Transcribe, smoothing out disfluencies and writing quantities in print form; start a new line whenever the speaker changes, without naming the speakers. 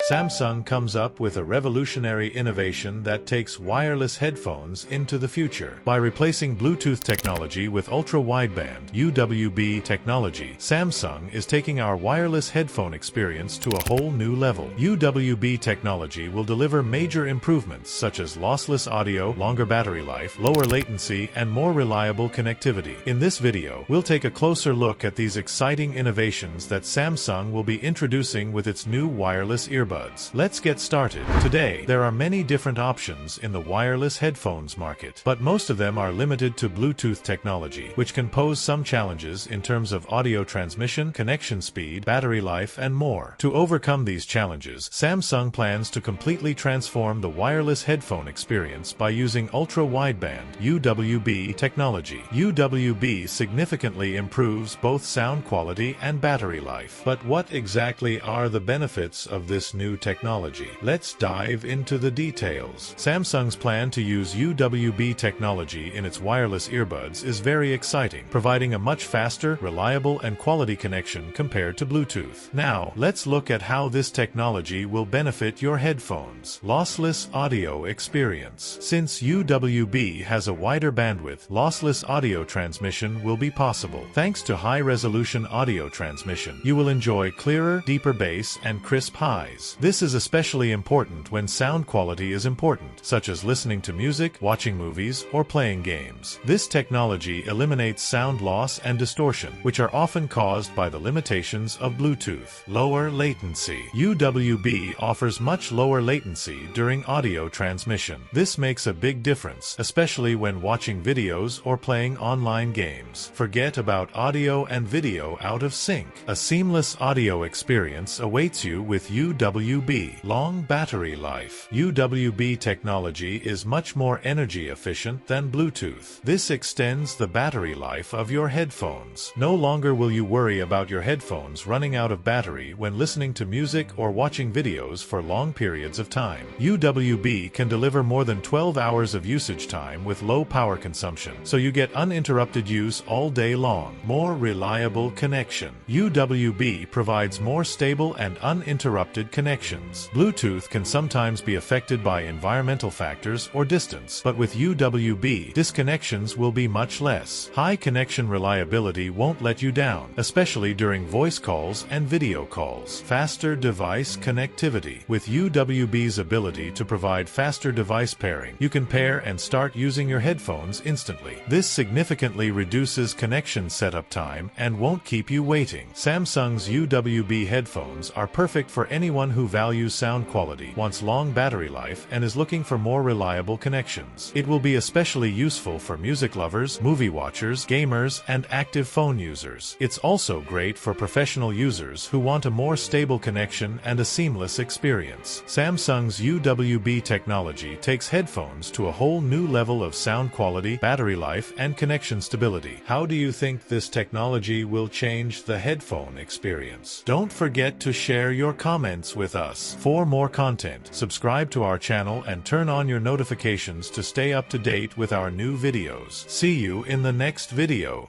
Samsung comes up with a revolutionary innovation that takes wireless headphones into the future. By replacing Bluetooth technology with Ultra Wideband (UWB) technology, Samsung is taking our wireless headphone experience to a whole new level. UWB technology will deliver major improvements such as lossless audio, longer battery life, lower latency, and more reliable connectivity. In this video, we'll take a closer look at these exciting innovations that Samsung will be introducing with its new wireless earbuds. Let's get started. Today, there are many different options in the wireless headphones market, but most of them are limited to Bluetooth technology, which can pose some challenges in terms of audio transmission, connection speed, battery life, and more. To overcome these challenges, Samsung plans to completely transform the wireless headphone experience by using Ultra Wideband (UWB) technology. UWB significantly improves both sound quality and battery life. But what exactly are the benefits of this new technology? Let's dive into the details. Samsung's plan to use UWB technology in its wireless earbuds is very exciting, providing a much faster, reliable, and quality connection compared to Bluetooth. Now, let's look at how this technology will benefit your headphones. Lossless audio experience. Since UWB has a wider bandwidth, lossless audio transmission will be possible. Thanks to high-resolution audio transmission, you will enjoy clearer, deeper bass and crisp highs. This is especially important when sound quality is important, such as listening to music, watching movies, or playing games. This technology eliminates sound loss and distortion, which are often caused by the limitations of Bluetooth. Lower latency. UWB offers much lower latency during audio transmission. This makes a big difference, especially when watching videos or playing online games. Forget about audio and video out of sync. A seamless audio experience awaits you with UWB. Long battery life. UWB technology is much more energy efficient than Bluetooth. This extends the battery life of your headphones. No longer will you worry about your headphones running out of battery when listening to music or watching videos for long periods of time. UWB can deliver more than 12 hours of usage time with low power consumption, so you get uninterrupted use all day long. More reliable connection. UWB provides more stable and uninterrupted connections. Bluetooth can sometimes be affected by environmental factors or distance, but with UWB, disconnections will be much less. High connection reliability won't let you down, especially during voice calls and video calls. Faster device connectivity. With UWB's ability to provide faster device pairing, you can pair and start using your headphones instantly. This significantly reduces connection setup time and won't keep you waiting. Samsung's UWB headphones are perfect for anyone who values sound quality, wants long battery life, and is looking for more reliable connections. It will be especially useful for music lovers, movie watchers, gamers, and active phone users. It's also great for professional users who want a more stable connection and a seamless experience. Samsung's UWB technology takes headphones to a whole new level of sound quality, battery life, and connection stability. How do you think this technology will change the headphone experience? Don't forget to share your comments with us. For more content, subscribe to our channel and turn on your notifications to stay up to date with our new videos. See you in the next video.